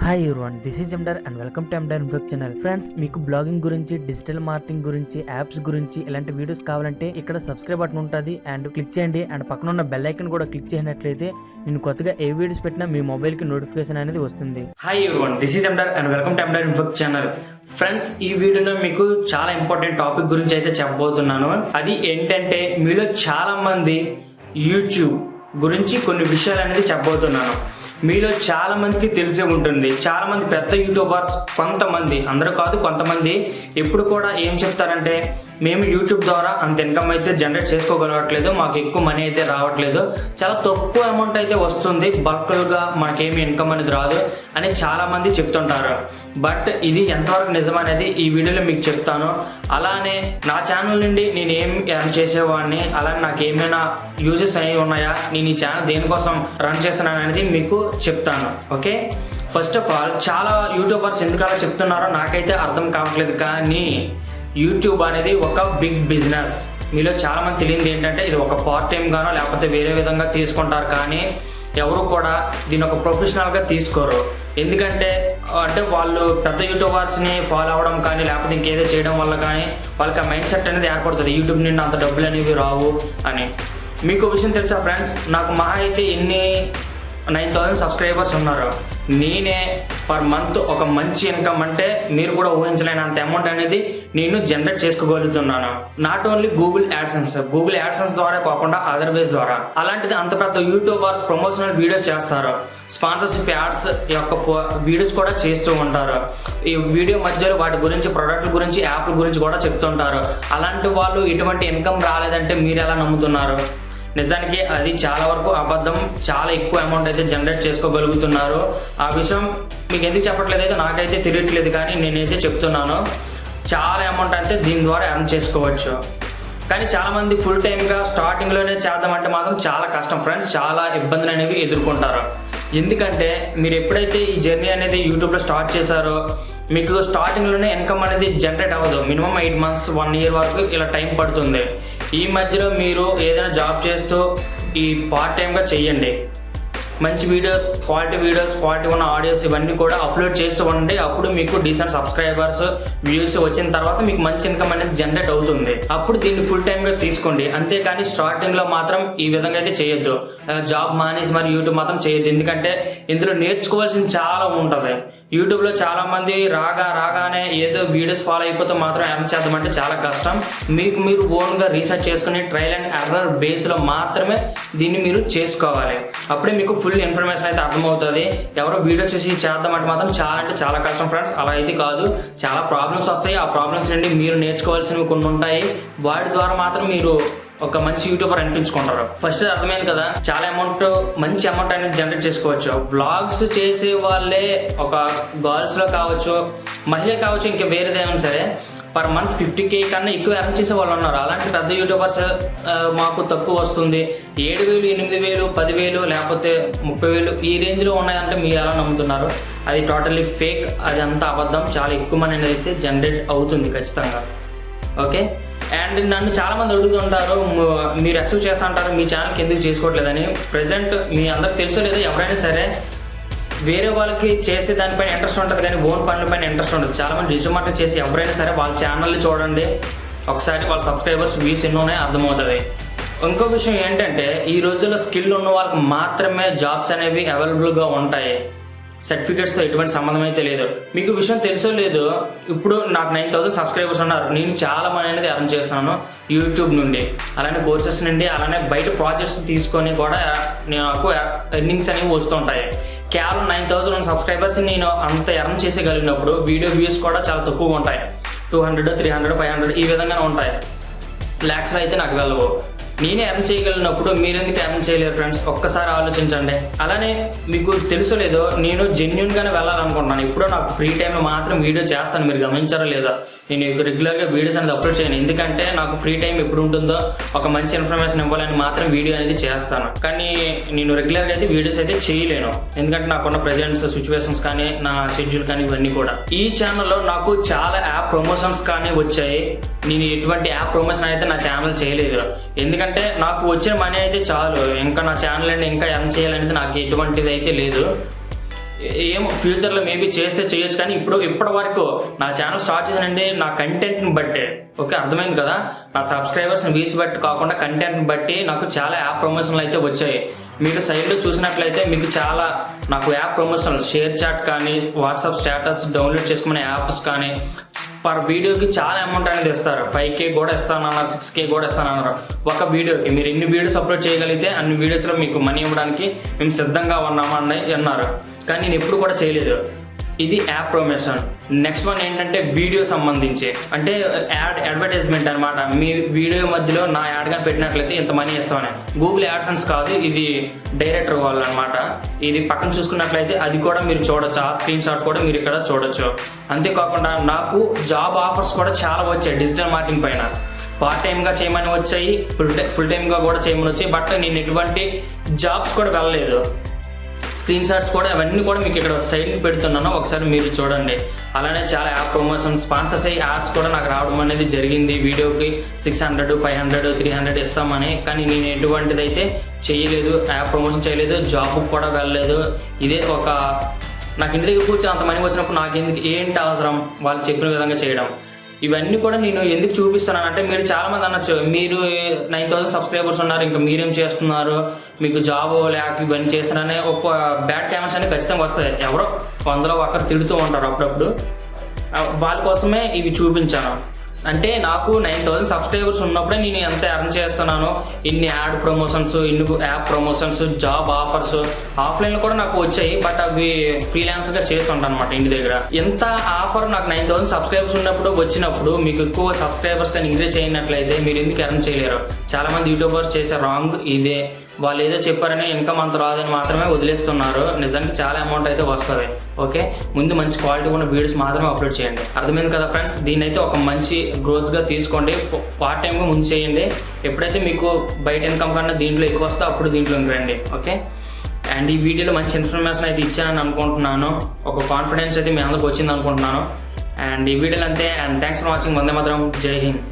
Hi everyone, this is Ender and welcome to Ender infect channel. Friends, మీకు blogging గురించి, digital marketing గురించి, apps గురించి ఇలాంటి videos కావాలంటే ఇక్కడ సబ్స్క్రైబ్ బటన్ ఉంటుంది అండ్ క్లిక్ చేయండి. అండ్ పక్కన ఉన్న బెల్ ఐకన్ కూడా క్లిక్ చేసినట్లయితే నేను కొత్తగా ఏ వీడియోస్ పెట్టినా మీ మొబైల్ కి నోటిఫికేషన్ అనేది వస్తుంది. Hi everyone, this is Ender and welcome to Ender infect channel. Friends, ఈ వీడియోలో మీకు చాలా ఇంపార్టెంట్ టాపిక్ గురించి అయితే చెప్పబోతున్నాను. అది ఏంటంటే, మీలో చాలా మంది యూట్యూబ్ గురించి కొన్ని విషయాలు అనేది చెప్పబోతున్నాను. మీలో చాలా మందికి తెలిసే ఉంటుంది. చాలా మంది పెద్ద యూట్యూబర్స్, కొంతమంది, అందరూ కాదు, కొంతమంది ఎప్పుడు కూడా ఏం చెప్తారంటే, మేము యూట్యూబ్ ద్వారా అంత ఇన్కమ్ అయితే జనరేట్ చేసుకోగలగట్లేదు, మాకు ఎక్కువ మనీ అయితే రావట్లేదు, చాలా తక్కువ అమౌంట్ అయితే వస్తుంది, బల్క్గా మనకేమి ఇన్కమ్ అనేది రాదు అని చాలా మంది చెప్తుంటారు. బట్ ఇది ఎంతవరకు నిజం అనేది ఈ వీడియోలో మీకు చెప్తాను. అలానే నా ఛానల్ నుండి నేను ఏం ఎర్న్ చేసేవాడిని, అలానే నాకు ఏమైనా యూజెస్ అయ్యి ఉన్నాయా, నేను ఈ ఛానల్ దేనికోసం రన్ చేస్తున్నాను అనేది మీకు చెప్తాను. ఓకే, ఫస్ట్ ఆఫ్ ఆల్, చాలా యూట్యూబర్స్ ఎందుకలా చెప్తున్నారో నాకైతే అర్థం కావట్లేదు. కానీ యూట్యూబ్ అనేది ఒక బిగ్ బిజినెస్. మీలో చాలా మంది తెలియదు ఏంటంటే, ఇది ఒక పార్ట్ టైం గానో లేకపోతే వేరే విధంగా తీసుకుంటారు, కానీ ఎవరు కూడా దీన్ని ఒక ప్రొఫెషనల్గా తీసుకోరు. ఎందుకంటే వాళ్ళు పెద్ద యూట్యూబర్స్ని ఫాలో అవ్వడం కానీ లేకపోతే ఇంకేదో చేయడం వల్ల కానీ వాళ్ళకి ఆ మైండ్ సెట్ అనేది ఏర్పడుతుంది, యూట్యూబ్ నుండి అంత డబ్బులు అనేవి రావు అని. మీకు విషయం తెలుసా ఫ్రెండ్స్, నాకు మహా అయితే 9,000 సబ్స్క్రైబర్స్ ఉన్నారు. నేనే పర్ మంత్ ఒక మంచి ఇన్కమ్, అంటే మీరు కూడా ఊహించలేనంత అమౌంట్ అనేది నేను జనరేట్ చేసుకోగలుగుతున్నాను. నాట్ ఓన్లీ గూగుల్ యాడ్సెన్స్ ద్వారా కాకుండా అదర్ వేస్ ద్వారా. అలాంటిది అంత పెద్ద యూట్యూబర్స్ ప్రమోషనల్ వీడియోస్ చేస్తారు, స్పాన్సర్షిప్ యాడ్స్ యొక్క వీడియోస్ కూడా చేస్తూ ఉంటారు. ఈ వీడియో మధ్యలో వాటి గురించి, ప్రొడక్ట్ల గురించి, యాప్ల గురించి కూడా చెప్తుంటారు. అలాంటి వాళ్ళు ఎటువంటి ఇన్కమ్ రాలేదంటే మీరు ఎలా నమ్ముతున్నారు? నిజానికి అది చాలా వరకు అబద్ధం. చాలా ఎక్కువ అమౌంట్ అయితే జనరేట్ చేసుకోగలుగుతున్నారు. ఆ విషయం మీకు ఎందుకు చెప్పట్లేదు అయితే నాకైతే తెలియట్లేదు, కానీ నేనైతే చెప్తున్నాను. చాలా అమౌంట్ అంటే దీని ద్వారా ఎర్న్ చేసుకోవచ్చు. కానీ చాలామంది ఫుల్ టైమ్గా స్టార్టింగ్లోనే చేద్దామంటే మాత్రం చాలా కష్టం ఫ్రెండ్స్, చాలా ఇబ్బందులు అనేవి ఎదుర్కొంటారు. ఎందుకంటే మీరు ఎప్పుడైతే ఈ జర్నీ అనేది యూట్యూబ్లో స్టార్ట్ చేశారో, మీకు స్టార్టింగ్లోనే ఇన్కమ్ అనేది జనరేట్ అవ్వదు. మినిమం 8 months 1 year వరకు ఇలా టైం పడుతుంది. ఈ మధ్యలో మీరు ఏదైనా జాబ్ చేస్తూ ఈ పార్ట్ టైంగా చెయ్యండి. మంచి వీడియోస్, క్వాలిటీ ఉన్న ఆడియోస్ ఇవన్నీ కూడా అప్లోడ్ చేస్తూ ఉండండి. అప్పుడు మీకు డీసెంట్ సబ్స్క్రైబర్స్, వ్యూస్ వచ్చిన తర్వాత మీకు మంచి ఇన్కమ్ అనేది జనరేట్ అవుతుంది. అప్పుడు దీన్ని ఫుల్ టైమ్గా తీసుకోండి. అంతేకాని స్టార్టింగ్లో మాత్రం ఈ విధంగా అయితే చేయొద్దు. జాబ్ మానేసి మరి యూట్యూబ్ మాత్రం చేయొద్దు. ఎందుకంటే ఇందులో నేర్చుకోవాల్సింది చాలా ఉంటుంది. యూట్యూబ్లో చాలా మంది రాగానే ఏదో వీడియోస్ ఫాలో అయిపోతే మాత్రం ఎర్న్ చేద్దామంటే చాలా కష్టం. మీరు ఓన్గా రీసెర్చ్ చేసుకుని ట్రయల్ అండ్ ఎర్రర్ బేస్లో మాత్రమే దీన్ని మీరు చేసుకోవాలి. అప్పుడే మీకు ఫుల్ ఇన్ఫర్మేషన్ అయితే అర్థమవుతుంది. ఎవరో వీడియో చూసి చేద్దామంటే మాత్రం చాలా అంటే చాలా కష్టం ఫ్రెండ్స్. అలా అయితే కాదు, చాలా ప్రాబ్లమ్స్ వస్తాయి. ఆ ప్రాబ్లమ్స్ నుండి మీరు నేర్చుకోవాల్సినవి కొన్ని ఉంటాయి. వాటి ద్వారా మాత్రం మీరు ఒక మంచి యూట్యూబర్ అనిపించుకుంటారు. ఫస్ట్ అర్థమైంది కదా, చాలా మంచి అమౌంట్ అనేది జనరేట్ చేసుకోవచ్చు. వ్లాగ్స్ చేసే వాళ్ళే ఒక గర్ల్స్లో కావచ్చు, మహిళలు కావచ్చు, ఇంకా వేరేదేమైనా సరే పర్ మంత్ 50K కన్నా ఎక్కువ ఎర్న్ చేసే వాళ్ళు ఉన్నారు. అలాంటి పెద్ద యూట్యూబర్స్ మాకు తక్కువ వస్తుంది, 7,000, 8,000, 10,000 లేకపోతే 30,000 ఈ రేంజ్లో ఉన్నాయంటే మీరు ఎలా నమ్ముతున్నారు? అది టోటల్లీ ఫేక్, అది అంతా అబద్ధం. చాలా ఎక్కువ మనీ అనేది అయితే జనరేట్ అవుతుంది ఖచ్చితంగా. ఓకే, అండ్ నన్ను చాలామంది అడుగుతుంటారు, మీరు అసూవ్ చేస్తూ ఉంటారు, మీ ఛానల్కి ఎందుకు చేసుకోవట్లేదని. ప్రజెంట్ మీ అందరికి తెలుసో లేదో, ఎవరైనా సరే వేరే వాళ్ళకి చేసే దానిపైన ఇంట్రెస్ట్ ఉంటుంది కానీ ఓన్ పనులపైన ఇంట్రెస్ట్ ఉంటుంది. చాలామంది డిజిటల్ మార్కెటింగ్ చేసి ఎవరైనా సరే వాళ్ళ ఛానల్ని చూడండి, ఒకసారి వాళ్ళ సబ్స్క్రైబర్స్ వ్యూస్ ఎన్నో ఉన్నాయో అర్థమవుతుంది. ఇంకో విషయం ఏంటంటే, ఈ రోజుల్లో స్కిల్ ఉన్న వాళ్ళకి మాత్రమే జాబ్స్ అనేవి అవైలబుల్గా ఉంటాయి. సర్టిఫికేట్స్తో ఎటువంటి సంబంధం అయితే లేదు. మీకు విషయం తెలుసో లేదు, ఇప్పుడు నాకు 9,000 సబ్స్క్రైబర్స్ ఉన్నారు. నేను చాలా మనీ అనేది ఎర్న్ చేస్తున్నాను యూట్యూబ్ నుండి, అలానే కోర్సెస్ నుండి, అలానే బయట ప్రాజెక్ట్స్ తీసుకొని కూడా నాకు ఎర్నింగ్స్ అనేవి వస్తుంటాయి. కేవలం 9,000 సబ్స్క్రైబర్స్ నేను అంత ఎర్న్ చేసేయగలిగినప్పుడు వీడియో వ్యూస్ కూడా చాలా తక్కువగా ఉంటాయి. 200, 300, 500 ఈ విధంగానే ఉంటాయి. ల్యాక్స్లో అయితే నాకు వెళ్ళవు. నేనే ఎర్న్ చేయగలిగినప్పుడు మీరెందుకు ఎర్న్ చేయలేరు ఫ్రెండ్స్? ఒక్కసారి ఆలోచించండి. అలానే మీకు తెలుసో లేదో, నేను జెన్యున్గానే వెళ్ళాలనుకుంటున్నాను. ఇప్పుడు నాకు ఫ్రీ టైంలో మాత్రం వీడియో చేస్తాను, మీరు గమనించారో లేదా? నేను రెగ్యులర్గా వీడియోస్ అనేది అప్లోడ్ చేయను, ఎందుకంటే నాకు ఫ్రీ టైం ఎప్పుడు ఉంటుందో ఒక మంచి ఇన్ఫర్మేషన్ ఇవ్వాలని మాత్రం వీడియో అనేది చేస్తాను. కానీ నేను రెగ్యులర్గా అయితే వీడియోస్ అయితే చేయలేను, ఎందుకంటే నాకున్న ప్రెజెంట్స్, సిచ్యువేషన్స్ కానీ, నా షెడ్యూల్ కానీ ఇవన్నీ కూడా. ఈ ఛానల్లో నాకు చాలా యాప్ ప్రమోషన్స్ కానీ వచ్చాయి. నేను ఎటువంటి యాప్ ప్రమోషన్ అయితే నా ఛానల్ చేయలేదు, ఎందుకంటే నాకు వచ్చిన మనీ అయితే చాలు. ఇంకా నా ఛానల్ అండి ఇంకా ఎర్న్ చేయాలనేది నాకు ఎటువంటిది అయితే లేదు. ఏమో ఫ్యూచర్లో మేబీ చేస్తే చేయొచ్చు, కానీ ఇప్పటి వరకు నా ఛానల్ స్టార్ట్ చేశానండి నా కంటెంట్ని బట్టే. ఓకే, అర్థమైంది కదా, నా సబ్స్క్రైబర్స్ని వీస్ బట్టి కాకుండా కంటెంట్ని బట్టి నాకు చాలా యాప్ ప్రమోషన్లు అయితే వచ్చాయి. మీరు సైడ్లో చూసినట్లయితే మీకు చాలా నాకు యాప్ ప్రమోషన్లు, షేర్ చాట్ కానీ, వాట్సాప్ స్టేటస్ డౌన్లోడ్ చేసుకునే యాప్స్ కానీ పర్ వీడియోకి చాలా అమౌంట్ అనేది ఇస్తారు. 5K కూడా ఇస్తానన్నారు, 6K కూడా ఇస్తానన్నారు ఒక వీడియోకి. మీరు ఎన్ని వీడియోస్ అప్లోడ్ చేయగలిగితే అన్ని వీడియోస్లో మీకు మనీ ఇవ్వడానికి మేము సిద్ధంగా ఉన్నామని అన్నారు, కానీ నేను ఎప్పుడు కూడా చేయలేదు. ఇది యాప్ ప్రమోషన్. నెక్స్ట్ వన్ ఏంటంటే వీడియో సంబంధించి, అంటే అడ్వర్టైజ్మెంట్ అనమాట. మీ వీడియో మధ్యలో నా యాడ్ కానీ పెట్టినట్లయితే ఇంత మనీ ఇస్తామని. గూగుల్ AdSense కాదు, ఇది డైరెక్టర్ వాళ్ళు అనమాట. ఇది పక్కన చూసుకున్నట్లయితే అది కూడా మీరు చూడొచ్చు, ఆ స్క్రీన్ షాట్ కూడా మీరు ఇక్కడ చూడొచ్చు. అంతేకాకుండా నాకు జాబ్ ఆఫర్స్ కూడా చాలా వచ్చాయి డిజిటల్ మార్కెటింగ్ పైన. పార్ట్ టైమ్గా చేయమని వచ్చాయి, ఫుల్ టైమ్గా కూడా చేయమని వచ్చాయి. బట్ నేను ఎటువంటి జాబ్స్ కూడా వెళ్ళలేదు. స్క్రీన్ షాట్స్ కూడా అవన్నీ కూడా మీకు ఇక్కడ సైడ్ పెడుతున్నాను, ఒకసారి మీరు చూడండి. అలానే చాలా యాప్ ప్రమోషన్ స్పాన్సర్స్ అయ్యి యాడ్స్ కూడా నాకు రావడం అనేది జరిగింది. వీడియోకి 600, 500, 300 ఇస్తామని, కానీ నేను ఎటువంటిది అయితే చేయలేదు, యాప్ ప్రమోషన్ చేయలేదు, జాబ్కి కూడా వెళ్ళలేదు. ఇదే ఒక నాకు ఇంటి దగ్గర కూర్చొని అంత మనీ వచ్చినప్పుడు నాకు ఏంటి అవసరం వాళ్ళు చెప్పిన విధంగా చేయడం. ఇవన్నీ కూడా నేను ఎందుకు చూపిస్తున్నానంటే, మీరు చాలామంది అనొచ్చు, మీరు 9,000 సబ్స్క్రైబర్స్ ఉన్నారు, ఇంకా మీరేం చేస్తున్నారు, మీకు జాబ్ లేక ఇవన్నీ చేస్తున్నారనే ఒక బ్యాడ్ కామెంట్స్ అనేవి ఖచ్చితంగా వస్తాయి. ఎవరో 100లో ఒకరు తిడుతూ ఉంటారు అప్పుడప్పుడు. వాళ్ళ కోసమే ఇవి చూపించాను. అంటే నాకు 9,000 సబ్స్క్రైబర్స్ ఉన్నప్పుడే నేను ఎంత ఎర్న్ చేస్తున్నాను, ఇన్ని యాడ్ ప్రమోషన్స్, ఇన్ని యాప్ ప్రమోషన్స్, జాబ్ ఆఫర్స్ ఆఫ్లైన్లో కూడా నాకు వచ్చాయి. బట్ అవి ఫ్రీలాన్స్గా చేస్తుంటాను అనమాట ఇంటి దగ్గర. ఎంత ఆఫర్ నాకు 9,000 సబ్స్క్రైబర్స్ ఉన్నప్పుడు వచ్చినప్పుడు మీకు ఎక్కువ సబ్స్క్రైబర్స్ కానీ ఇంక్రీజ్ చేయనట్లయితే మీరు ఎందుకు ఎర్న్ చేయలేరు? చాలామంది యూట్యూబర్స్ చేసే రాంగ్ ఇదే. వాళ్ళు ఏదో చెప్పారని ఇన్కమ్ అంత రాదని మాత్రమే వదిలేస్తున్నారు. నిజానికి చాలా అమౌంట్ అయితే వస్తుంది. ఓకే, ముందు మంచి క్వాలిటీ ఉన్న వీడియోస్ మాత్రమే అప్లోడ్ చేయండి. అర్థమైంది కదా ఫ్రెండ్స్? దీన్ని అయితే ఒక మంచి గ్రోత్గా తీసుకోండి. పార్ట్ టైంగా ముందు చేయండి. ఎప్పుడైతే మీకు బయట ఇన్కమ్ కన్నా దీంట్లో ఎక్కువ వస్తే అప్పుడు దీంట్లోకి రండి. ఓకే, అండ్ ఈ వీడియోలో మంచి ఇన్ఫర్మేషన్ అయితే ఇచ్చానని అనుకుంటున్నాను. ఒక కాన్ఫిడెన్స్ అయితే మీ అందరికి వచ్చింది అనుకుంటున్నాను. అండ్ ఈ వీడియోలో అంతే. And thanks for watching. వందే మాత్రం. జై హింద్.